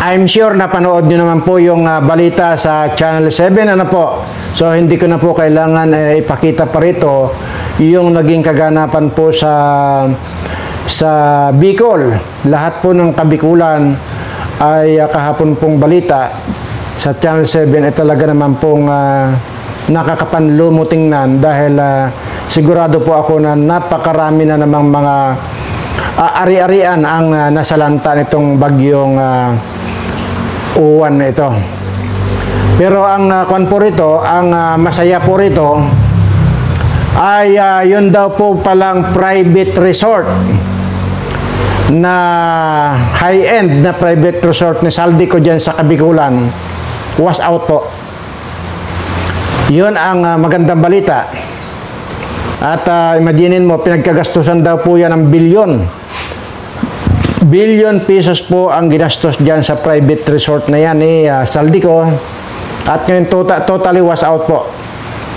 I'm sure na panood nyo naman po yung balita sa Channel 7, ano po. So hindi ko na po kailangan ipakita pa rito yung naging kaganapan po sa Bicol. Lahat po ng kabikulan ay kahapon pong balita sa Channel 7 ay talaga naman pong nakakapanlumo tingnan dahil sigurado po ako na napakarami na namang mga ari-arian ang nasalanta nitong bagyong uwan na ito. Pero ang kwan po rito, ang masaya po rito ay yun daw po palang private resort na high-end na private resort ni Saldico dyan sa Kabikulan was out po. Yun ang magandang balita. At imaginin mo, pinagkagastusan daw po yan ng billion pesos po ang ginastos dyan sa private resort na yan ni Saldico. At ngayon totally was out po.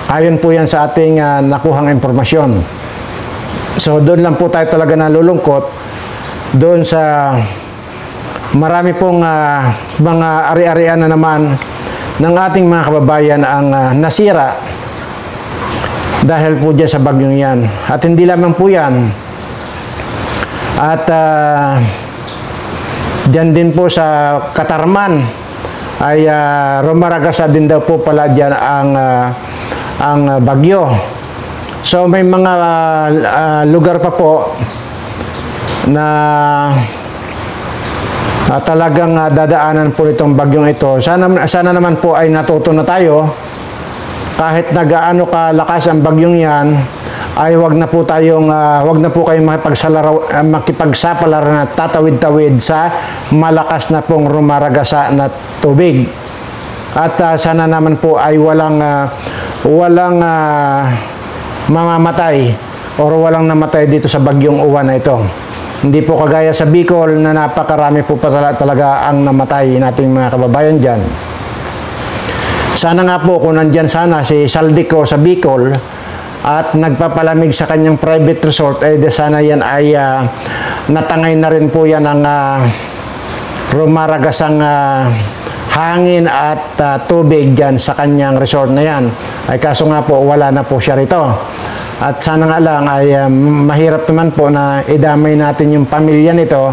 Ayon po yan sa ating nakuhang impormasyon. So doon lang po tayo talaga nalulungkot. Doon sa marami pong mga ari-arian na naman ng ating mga kababayan ang nasira dahil po dyan sa bagyong yan. At hindi lamang po yan. At dyan din po sa Katarman ay rumaragasa din daw po pala dyan ang bagyo. So may mga lugar pa po na talagang dadaanan po nitong bagyong ito. Sana naman po ay natuto na tayo. Kahit nagaano kalakas ang bagyong yan, ay wag na po kayong makipagsapalaran at tatawid-tawid sa malakas na pong rumaragasa na tubig. At sana naman po ay walang mamamatay o walang namatay dito sa bagyong uwan na ito. Hindi po kagaya sa Bicol na napakarami po talaga ang namatay nating mga kababayan dyan. Sana nga po kung nandyan sana si Saldico sa Bicol at nagpapalamig sa kanyang private resort, eh sana yan ay natangay na rin po yan ang rumaragasang hangin at tubig dyan sa kanyang resort na yan. Ay kaso nga po wala na po siya rito. At sana nga lang ay mahirap naman po na idamay natin yung pamilya nito.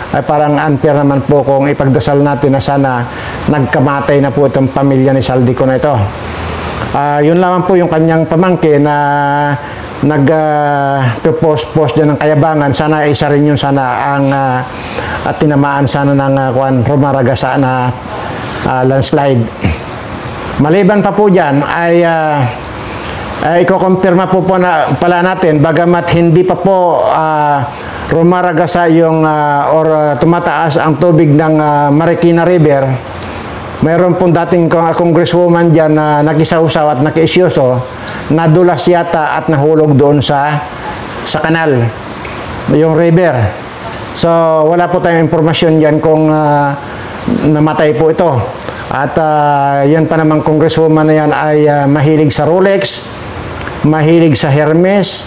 Ay parang unfair naman po kung ipagdasal natin na sana nagkamatay na po itong pamilya ni Saldico na ito. Yun lamang po yung kanyang pamangkin na nag-post dyan ng Kayabangan. Sana isa rin yun sana ang at tinamaan sana ng rumaragasa na landslide. Maliban pa po dyan ay iko-confirma po pala natin bagamat hindi pa po rumaragasa yung or tumataas ang tubig ng Marikina River. Mayroon pong dating congresswoman dyan na nakisawsaw at nakiisyoso, nadulas yata at nahulog doon sa kanal, yung river. So wala po tayong impormasyon dyan kung namatay po ito. At yan pa namang congresswoman na yan ay mahilig sa Rolex, mahilig sa Hermes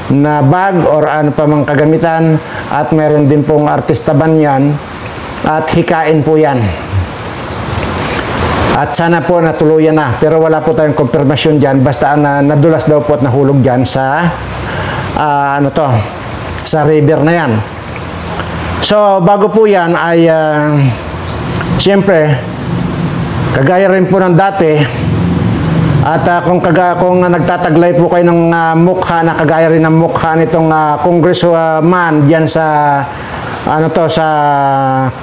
na bag or ano pa mang kagamitan, at meron din pong artista ban yan at hikain po yan. At sana po natuluyan na, pero wala po tayong konfirmasyon dyan, basta nadulas daw po at nahulog dyan sa sa river na yan. So bago po yan ay siyempre kagaya rin po ng dati. At kung nagtataglay po kayo ng mukha na kagaya rin ng mukha nitong congressman diyan sa sa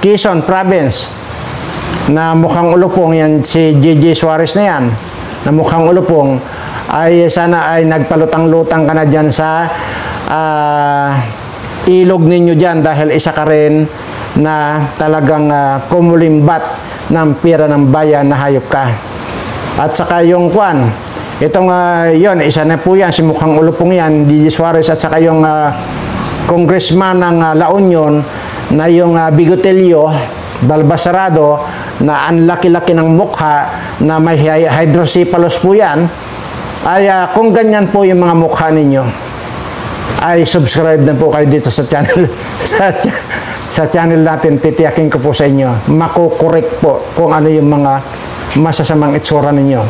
Quezon province na mukhang ulupong, yan si JJ Suarez na yan, na mukhang ulupong, ay sana ay nagpalutang-lutang ka na diyan sa ilog ninyo diyan dahil isa ka rin na talagang kumulimbat ng pira ng bayan na hayop ka. At saka yung itong yon, isa na po yan, si mukhang ulupong yan, DJ Suarez, at saka yung congressman ng La Union na yung Bigotelio Balbasarado na ang laki-laki ng mukha na may hydrocephalus po yan. Ay kung ganyan po yung mga mukha ninyo, ay subscribe na po kayo dito sa channel sa channel natin, titiyakin ko po sa inyo, makukorek po kung ano yung mga masasamang itsura ninyo.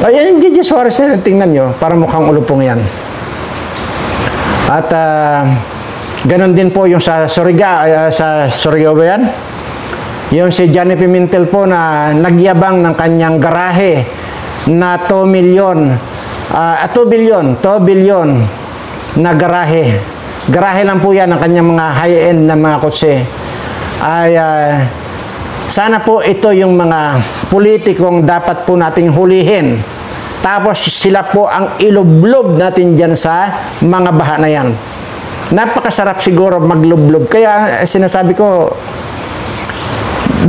Ayan yung Gigi Suarez, tingnan nyo, para mukhang ulupong yan. At ganon din po yung sa Surigao ba yan? Yung si Johnny Pimentel po na nagyabang ng kanyang garahe na 2 billion na garahe. Garahe lang po yan ang kanyang mga high-end na mga kotse. Ay sana po ito yung mga politikong dapat po nating hulihin. Tapos sila po ang ilublob natin dyan sa mga baha na yan. Napakasarap siguro maglublob. Kaya sinasabi ko,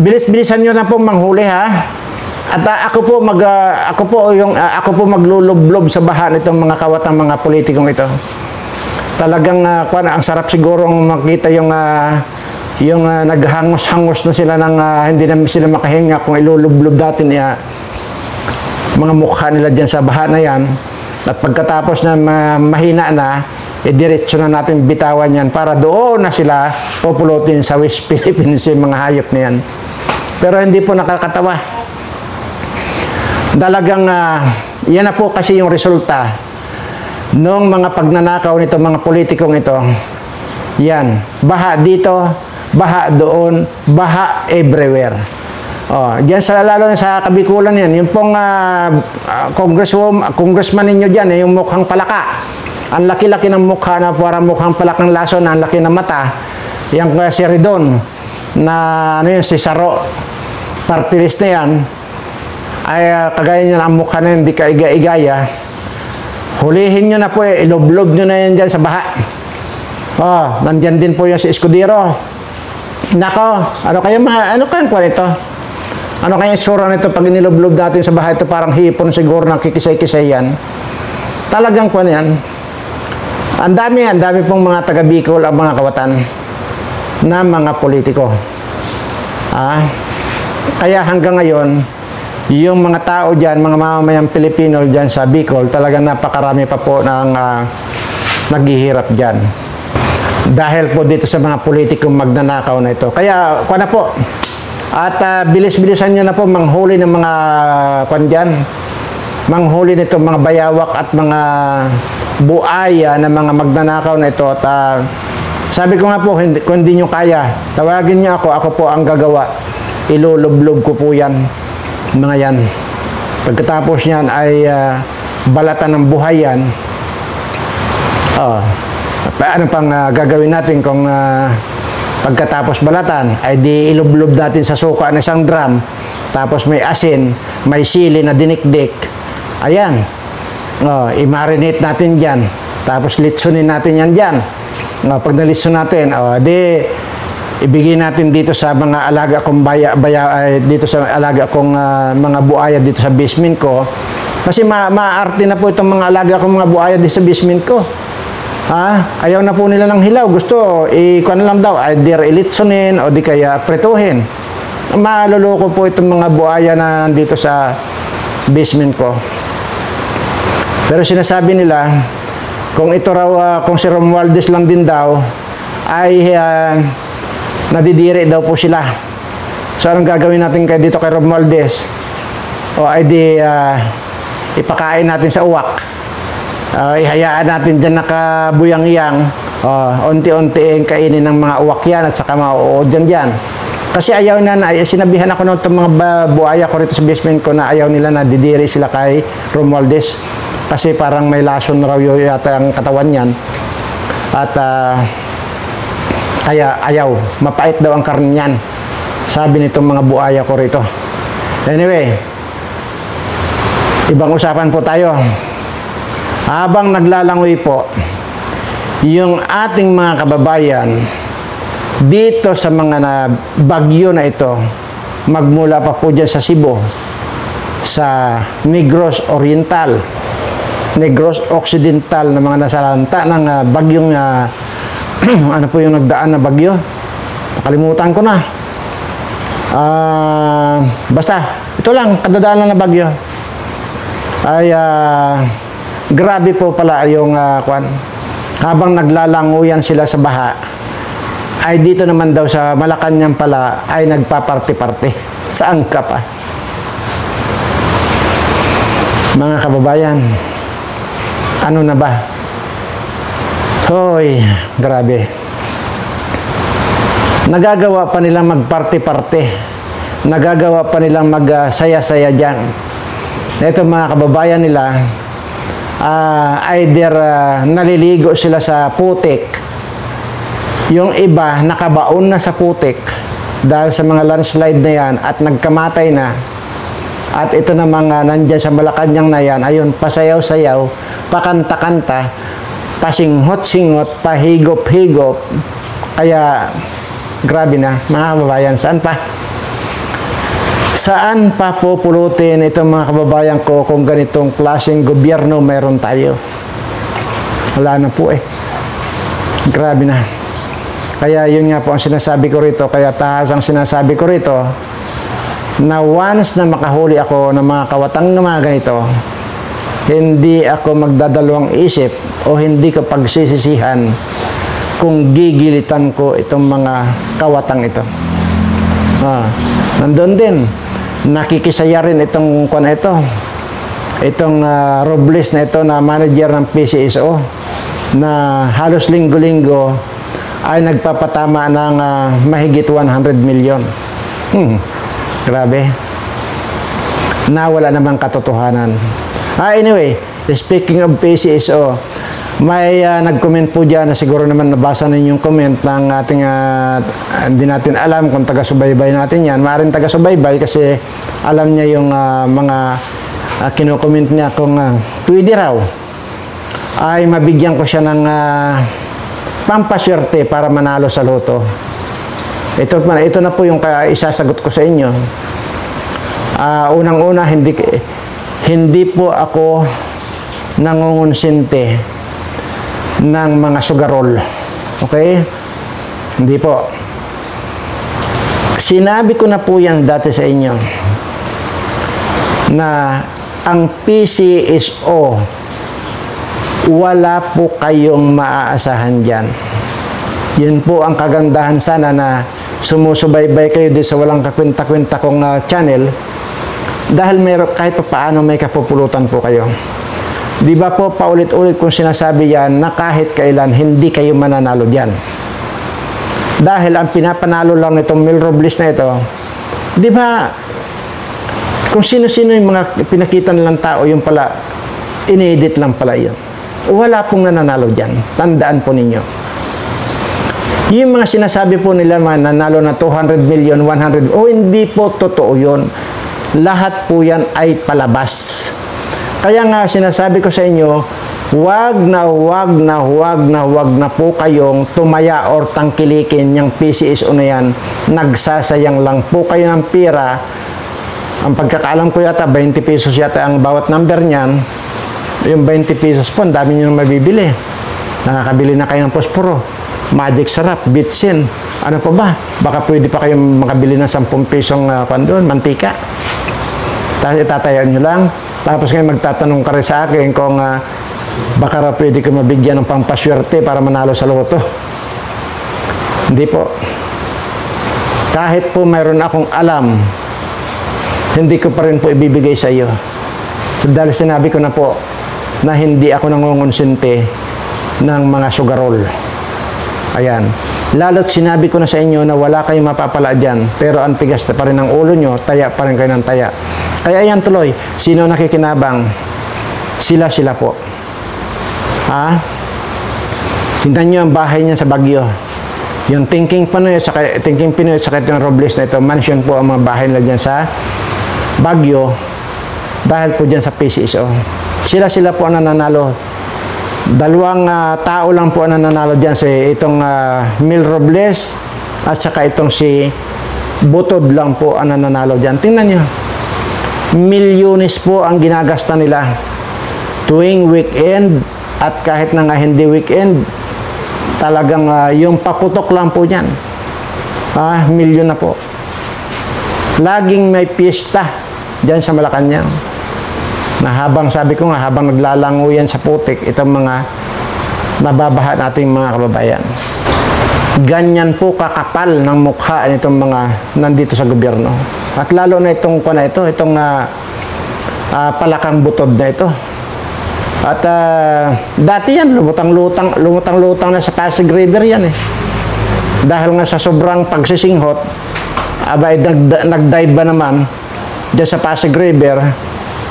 bilis-bilisan nyo na po manghuli ha. At ako po maglulublob sa baha nitong mga kawatang mga politikong ito. Talagang ang sarap siguro makita yung naghangos-hangos na sila ng hindi na sila makahinga kung ilulublob natin mga mukha nila dyan sa baha na yan. At pagkatapos na mahina na, diretso na natin bitawan yan para doon na sila pupulutin sa West Philippines yung mga hayop na yan. Pero hindi po nakakatawa. Talagang yan na po kasi yung resulta nung mga pagnanakaw nito mga politikong ito. Yan, baha dito, baha doon, baha everywhere. Diyan lalo na sa Kabikulan yan, yung pong congressman ninyo dyan, yung mukhang palaka. Ang laki-laki ng mukha na parang mukhang palakang lason, ang laki ng mata. Yung si Ridon, na si Saro, party list na yan, ay kagaya niya ang mukha na hindi kaiga-igaya. Hulihin nyo na po, iloblob nyo na yan dyan sa baha. Nandyan din po yung si Escudero. Nako, ano kayang kwan ito? Ano kayang itsura nito pag iniloblob natin sa baha ito? Parang hipon siguro ng kikisay-kisay yan. Talagang kwan yan. Ang dami pong mga taga Bicol ang mga kawatan na mga politiko. Kaya hanggang ngayon, yung mga tao dyan, mga mamamayang Pilipino dyan sa Bicol, talagang napakarami pa po ng naghihirap dyan. Dahil po dito sa mga politikong magnanakaw na ito. Kaya, kuha na po. At bilis-bilisan nyo na po manghuli ng mga kuwan dyan. Manghuli nito mga bayawak at mga buaya na mga magnanakaw na ito. At sabi ko nga po, kung hindi nyo kaya, tawagin nyo ako po ang gagawa. Ilulublob ko po yan. Mga yan. Pagkatapos yan ay balatan ng buhay yan. Ano pang gagawin natin kung pagkatapos balatan ay di ilublob natin sa suka na isang drum, tapos may asin, may sili na dinikdik. Ayan. I-marinate natin dyan. Tapos litsunin natin yan dyan. Pag nalitsun natin, ibigay natin dito sa mga alaga kong dito sa alaga kong mga buaya dito sa basement ko. Kasi maarte na po itong mga alaga kong mga buaya dito sa basement ko. Ayaw na po nila ng hilaw. Gusto, ikuha na lang daw, either ilitsunin o di kaya pretuhin. Maluloko po itong mga buaya na nandito sa basement ko. Pero sinasabi nila, kung ito raw, kung si Romualdez lang din daw, ay nadidiri daw po sila. So, anong gagawin natin dito kay Romualdez? Ay di, ipakain natin sa uwak. Ihayaan natin dyan nakabuyang-iyang, unti-unti kainin ng mga uwak yan at saka mauod dyan. Kasi ayaw na, sinabihan ako ng mga buaya ko rito sa basement ko na ayaw nila na didiri sila kay Romualdez. Kasi parang may lason raw yata ang katawan yan. At kaya ayaw, mapait daw ang karne yan. Sabi nitong mga buaya ko rito. Anyway, ibang usapan po tayo. Habang naglalangoy po yung ating mga kababayan dito sa mga bagyo na ito, magmula pa po dyan sa Cebu, sa Negros Oriental, Negros Occidental na mga nasalanta ng bagyong ano po yung nagdaan na bagyo? Nakalimutan ko na. Basta, ito lang, kadadaan lang na bagyo. Ay, grabe po pala yung kwan. Habang naglalanguyan sila sa baha, ay dito naman daw sa Malacanang pala ay nagpaparte-parte. Saan ka pa? Mga kababayan, ano na ba? Hoy, grabe. Nagagawa pa nilang magparte-parte. Nagagawa pa nilang magsaya-saya dyan. Ito mga kababayan nila, either naliligo sila sa putik. Yung iba, nakabaon na sa putik dahil sa mga landslide na yan at nagkamatay na. At ito na mga nandyan sa Malacanang na yan, ayun, pasayaw-sayaw, pakanta-kanta, pasinghot-singhot, pahigop-higop. Kaya, grabe na, mga kababayan, saan pa? Saan pa pupulutin itong mga kababayan ko kung ganitong klaseng gobyerno meron tayo? Wala na po eh. Grabe na. Kaya yun nga po ang sinasabi ko rito, kaya tahas ang sinasabi ko rito, na once na makahuli ako ng mga kawatang na mga ganito, hindi ako magdadalawang isip o hindi ko pagsisisihan kung gigilitan ko itong mga kawatang ito. Nandun din, nakikisaya rin itong itong Robles na ito na manager ng PCSO na halos linggo-linggo ay nagpapatama ng mahigit 100 million. Grabe. Nawala namang katotohanan. Anyway, speaking of PCSO, may nag-comment po dyan na siguro naman nabasa ninyo yung comment ng ating hindi natin alam kung taga-subaybay natin yan. Maaaring taga-subaybay kasi alam niya yung mga kino-comment niya kung pwede raw ay mabigyan ko siya ng pampaswerte para manalo sa loto. Ito na po yung isasagot ko sa inyo. Unang-una, hindi po ako nangungonsinte ng mga sugarol. Okay? Hindi po. Sinabi ko na po yan dati sa inyo na ang PCSO wala po kayong maaasahan dyan. Yun po ang kagandahan sana na sumusubaybay kayo din sa walang kakwenta-kwenta kong channel dahil kahit pa paano may kapupulutan po kayo. Di ba po paulit-ulit kung sinasabi yan na kahit kailan hindi kayo mananalo dyan. Dahil ang pinapanalo lang nitong Mil Robles na ito, di ba kung sino-sino yung mga pinakita nilang tao, yung pala, inedit lang pala yun. Wala pong nananalo dyan. Tandaan po ninyo. Yung mga sinasabi po nila nanalo na 200 million, 100, hindi po totoo yun. Lahat po yan ay palabas. Kaya nga sinasabi ko sa inyo, wag na po kayong tumaya or tangkilikin yung PCSO na yan. Nagsasayang lang po kayo ng pera. Ang pagkakaalam ko yata, 20 pesos yata ang bawat number niyan. Yung 20 pesos po, ang dami nyo mabibili. Nakakabili na kayo ng posporo, Magic Sarap, Bitsin. Ano pa ba? Baka pwede pa kayong makabili ng 10 pesong mantika. Tapos itatayaan nyo lang. Tapos ngayon magtatanong ka rin sa akin kung baka pwede ka mabigyan ng pampaswerte para manalo sa loto. Hindi po. Kahit po mayroon akong alam, hindi ko pa rin po ibibigay sa iyo. So, dahil sinabi ko na po na hindi ako nangungonsinte ng mga sugarol. Ayan. Lalo't sinabi ko na sa inyo na wala kayong mapapala dyan, pero ang tigas pa rin ng ulo nyo, taya pa rin kayo ng taya. Kaya ayan tuloy, sino nakikinabang? Sila po. Tingnan nyo ang bahay niya sa Baguio. Yung Thinking Pinoy at saka yung Robles na ito, mansion po ang mga bahay nila dyan sa Baguio dahil po dyan sa PCSO. Sila po ang nananalo. Dalawang tao lang po ang nananalo dyan, itong Mil Robles at saka itong si Butod lang po ang nananalo dyan. Tingnan nyo, milyones po ang ginagasta nila tuwing weekend at kahit na nga hindi weekend, talagang yung paputok lang po dyan. Milyon na po. Laging may piyesta dyan sa Malacanang. Na habang sabi ko nga, habang naglalango yan sa putik, itong mga nababaha nating mga kababayan. Ganyan po kakapal ng mukha nitong mga nandito sa gobyerno. At lalo na itong palakang butod na ito. At dati yan, lumutang-lutang na sa Pasig River yan eh. Dahil nga sa sobrang pagsisinghot, abay nag-dive ba naman dyan sa Pasig River,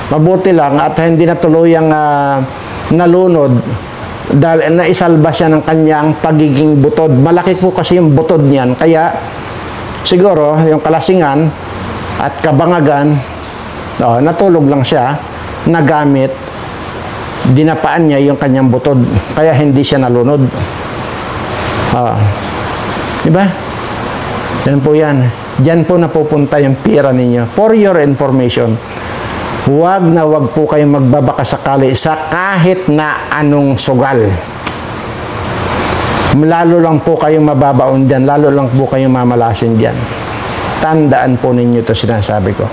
mabuti lang at hindi na tuluyang nalunod dahil naisalba siya ng kanyang pagiging butod. Malaki po kasi yung butod niyan. Kaya siguro yung kalasingan at kabangagan, natulog lang siya, nagamit, dinapaan niya yung kanyang butod. Kaya hindi siya nalunod. Diba? Yan po yan. Diyan po napupunta yung pira ninyo. For your information, huwag na huwag po kayong magbabaka sakali sa kahit na anong sugal. Lalo lang po kayong mababaon dyan. Lalo lang po kayong mamalasin dyan. Tandaan po ninyo ito sinasabi ko.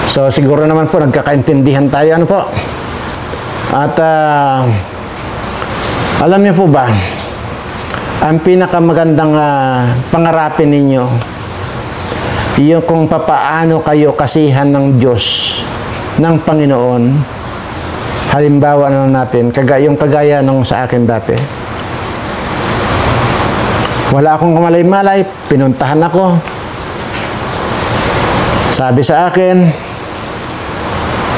So, siguro naman po, nagkakaintindihan tayo. Ano po? At, alam niyo po ba, ang pinakamagandang pangarapin ninyo, yung kung papaano kayo kasihan ng Diyos, ng Panginoon. Halimbawa na natin, yung kagaya nung sa akin dati. Wala akong kamalay-malay, pinuntahan ako. Sabi sa akin,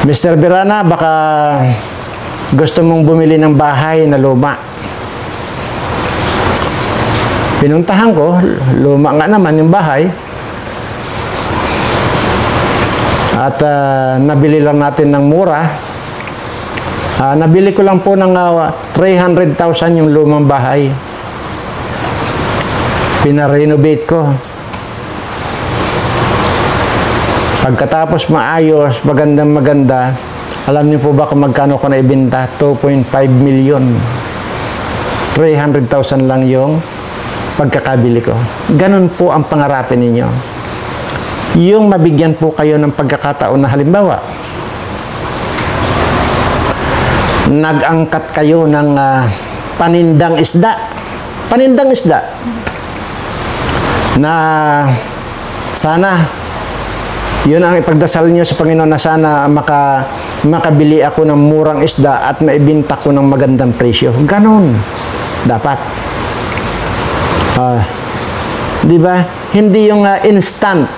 Mr. Birana, baka gusto mong bumili ng bahay na luma. Pinuntahan ko, luma nga naman yung bahay. At nabili lang natin ng mura. Nabili ko lang po ng 300,000 yung lumang bahay. Pinarenovate ko. Pagkatapos maayos, magandang-maganda, alam niyo po ba kung magkano ko na ibenta? 2.5 million. 300,000 lang yung pagkakabili ko. Ganun po ang pangarapin ninyo. Yung mabigyan po kayo ng pagkakataon na halimbawa, nag-angkat kayo ng panindang isda. Panindang isda. Na sana yun ang ipagdasal niyo sa Panginoon na sana makabili ako ng murang isda at maibinta ko ng magandang presyo. Ganon. Dapat. Di ba? Hindi yung instant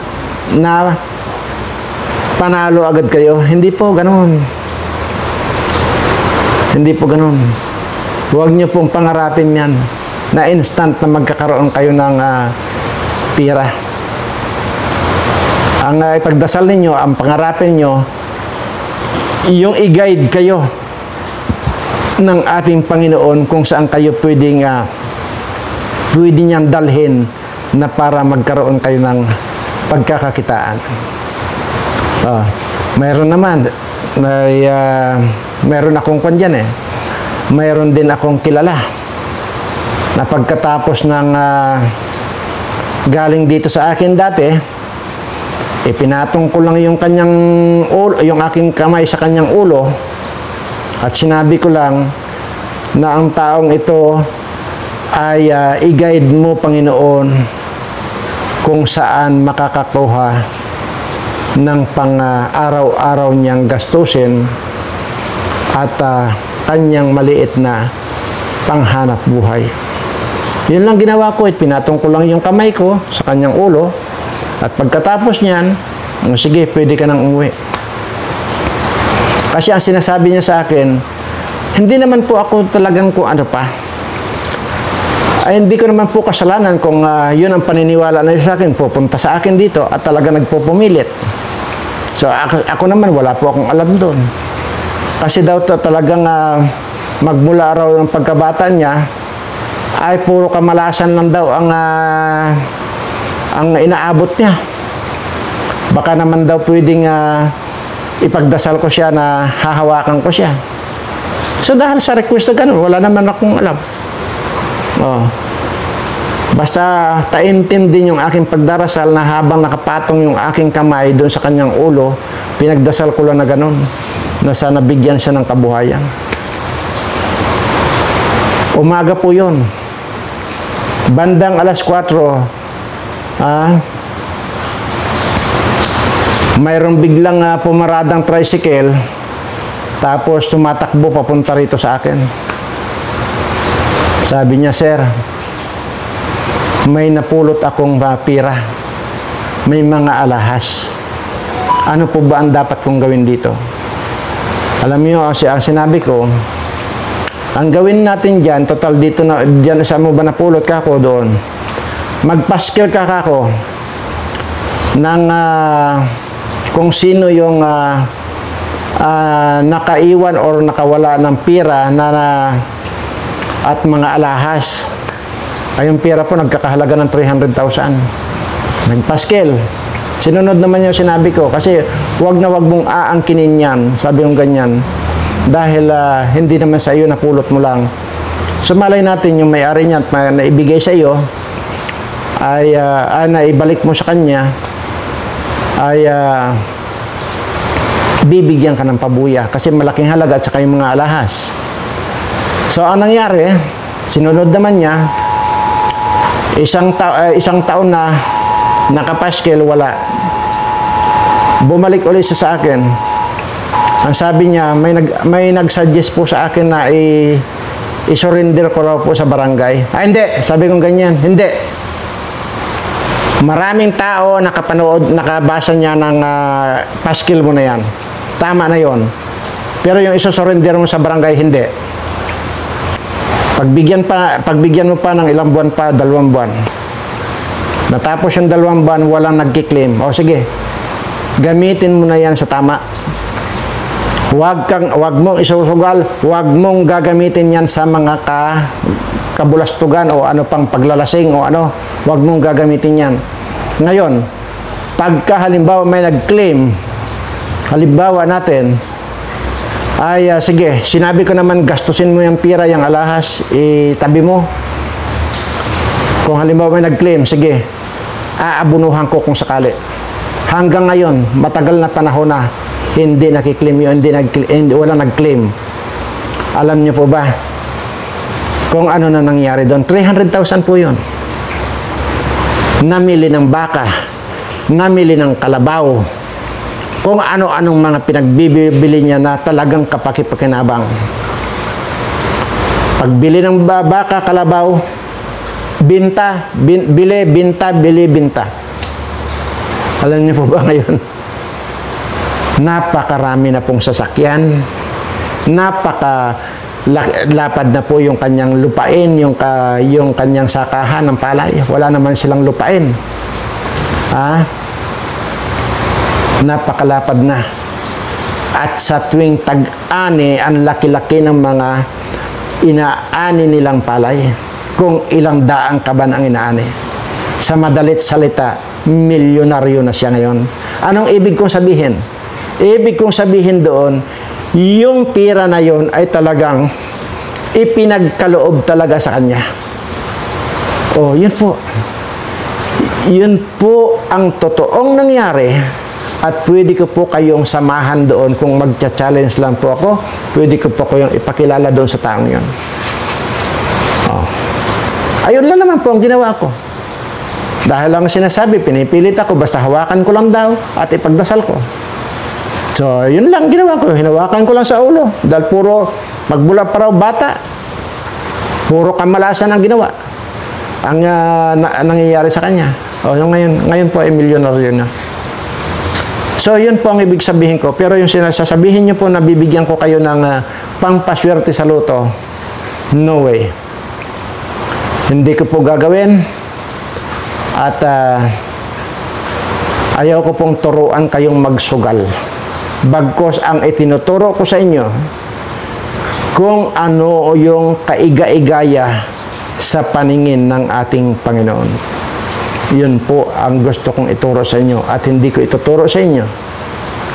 na panalo agad kayo. Hindi po ganon. Hindi po ganon. Huwag niyo pong pangarapin yan na instant na magkakaroon kayo ng pira. Ang ipagdasal ninyo, ang pangarapin nyo, yung i-guide kayo ng ating Panginoon kung saan kayo pwede niyang dalhin na para magkaroon kayo ng pagkakakitaan. Mayroon naman, mayroon akong kwan dyan eh. Mayroon din akong kilala na pagkatapos ng galing dito sa akin dati, ipinatong ko lang yung kanyang ulo, yung aking kamay sa kanyang ulo at sinabi ko lang na ang taong ito ay i-guide mo, Panginoon, kung saan makakakuha ng pang-araw-araw niyang gastusin at kanyang maliit na panghanap buhay. Yun lang ginawa ko, pinatong ko lang yung kamay ko sa kanyang ulo. At pagkatapos niyan, sige, pwede ka nang umuwi. Kasi ang sinasabi niya sa akin, hindi naman po ako talagang kung ano pa. Ay, hindi ko naman po kasalanan kung yun ang paniniwala na sa akin, pupunta sa akin dito at talaga nagpupumilit. So, ako naman, wala po akong alam doon. Kasi daw to talagang magmula raw ng pagkabata niya, ay puro kamalasan lang daw ang inaabot niya. Baka naman daw pwedeng ipagdasal ko siya na hahawakan ko siya. So dahil sa request na ganun, wala naman akong alam. Basta taimtim din yung aking pagdarasal na habang nakapatong yung aking kamay doon sa kanyang ulo, pinagdasal ko lang na ganun, na sana bigyan siya ng kabuhayan. Umaga po yun. Bandang alas 4, mayroong biglang pumaradang tricycle, tapos tumatakbo papunta rito sa akin. Sabi niya, "Sir, may napulot akong pira. May mga alahas. Ano po ba ang dapat kong gawin dito?" Alam niyo, ang sinabi ko, ang gawin natin dyan, total dito na, dyan sa mo ba napulot ka ko doon, magpaskil ka kako ng kung sino yung nakaiwan or nakawala ng pira at mga alahas. Ay, yung pira po nagkakahalaga ng 300,000. Nagpaskil. Sinunod naman yung sinabi ko, kasi wag na wag mong aangkinin yan, sabi yung ganyan, dahil hindi naman sa iyo, napulot mo lang. So malay natin yung may-ari niya at naibigay sa iyo ay naibalik mo sa kanya, ay bibigyan ka ng pabuya kasi malaking halaga at saka yung mga alahas. So ang nangyari, sinunod naman niya, isang taon na nakapaskil, wala. Bumalik ulit sa akin. Ang sabi niya, may nag-suggest po sa akin na i-surrender ko raw po sa barangay. Hindi. Sabi kong ganyan. Hindi. Maraming tao nakapanood, nakabasa niya ng paskil mo na yan. Tama na yon. Pero yung iso-surrender mo sa barangay, hindi. Pagbigyan mo pa ng ilang buwan pa, 2 buwan. Natapos yung 2 buwan, walang nagkiklaim. O sige, gamitin mo na yan sa tama. Huwag mong isusugal, huwag mong gagamitin yan sa mga kabulastugan o ano pang paglalasing o ano, huwag mong gagamitin yan. Ngayon, pagka halimbawa may nag-claim, halimbawa natin, ay sige, sinabi ko naman gastusin mo yung pira, yung alahas, itabi mo. Kung halimbawa may nag-claim, sige, aabunuhan ko kung sakali. Hanggang ngayon, matagal na panahon na, hindi nakiklaim yun, wala nag-claim. Alam niyo po ba kung ano na nangyari doon? 300,000 po yun. Namili ng baka, namili ng kalabaw, kung ano-anong mga pinagbibili niya na talagang kapakipakinabang. Pagbili ng baka, kalabaw, bili, binta. Alam niyo po ba ngayon? Napakarami na pong sasakyan, lapad na po yung kanyang lupain, yung kanyang sakahan ng palay. Wala naman silang lupain. Napakalapad na. At sa tuwing tag-ani, ang laki-laki ng mga inaani nilang palay. Kung ilang daang kaban ang inaani. Sa madalit salita, milyonaryo na siya ngayon. Anong ibig kong sabihin? Ibig kong sabihin doon, yung pira na yon ay talagang ipinagkaloob talaga sa kanya. Oh, yun po. Yun po ang totoong nangyari at pwede ko po kayong samahan doon kung magcha-challenge lang po ako, pwede ko po kayong ipakilala doon sa taong yun. Oh. Ayun lang naman po ang ginawa ko. Dahil lang sinasabi, pinipilit ako, basta hawakan ko lang daw at ipagdasal ko. So, yun lang ginawa ko. Hinawakan ko lang sa ulo. Dahil puro magbula pa raw bata. Puro kamalasan ang ginawa. Ang nangyayari sa kanya. O, ngayon po ay milyonaryo na. So, yun po ang ibig sabihin ko. Pero yung sinasabihin nyo po na bibigyan ko kayo ng pangpaswerte sa loto, no way. Hindi ko po gagawin. At ayaw ko pong turuan kayong magsugal. Bagkos ang itinuturo ko sa inyo kung ano yung kaiga-igaya sa paningin ng ating Panginoon. Yun po ang gusto kong ituro sa inyo at hindi ko ituturo sa inyo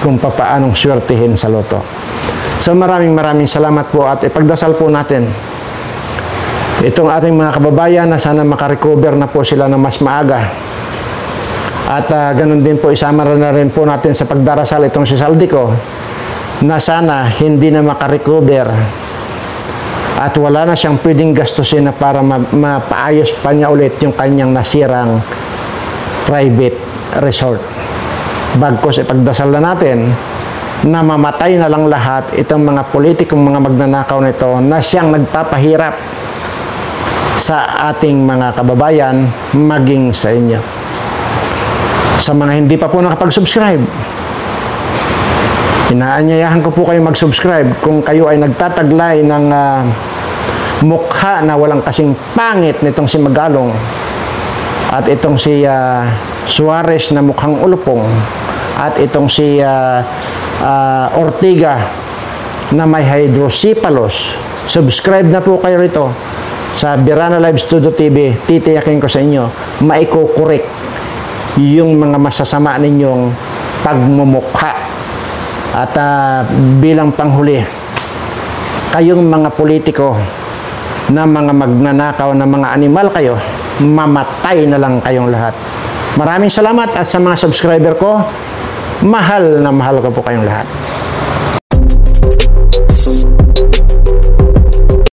kung papaanong swertihin sa loto. So maraming salamat po at ipagdasal po natin itong ating mga kababayan na sana makarecover na po sila na mas maaga. At ganun din po, isama na rin po natin sa pagdarasal itong si Saldico na sana hindi na makarecover At wala na siyang pwedeng gastusin na para mapaayos pa niya ulit yung kanyang nasirang private resort. Bagkus ipagdasal na natin na mamatay na lang lahat itong mga politikong mga magnanakaw nito na siyang nagpapahirap sa ating mga kababayan, maging sa inyo. Sa mga hindi pa po nakapag-subscribe, inaanyayahan ko po kayo mag-subscribe kung kayo ay nagtataglay ng mukha na walang kasing pangit nitong si Magalong at itong si Suarez na mukhang ulupong at itong si Ortiga na may hydrocephalus. Subscribe na po kayo rito sa Birana Live Studio TV. Titiyakin ko sa inyo, maiko-correct yung mga masasama ninyong pagmumukha. At bilang panghuli, kayong mga politiko na mga magnanakaw na mga animal kayo, mamatay na lang kayong lahat. Maraming salamat at sa mga subscriber ko, mahal na mahal ko po kayong lahat.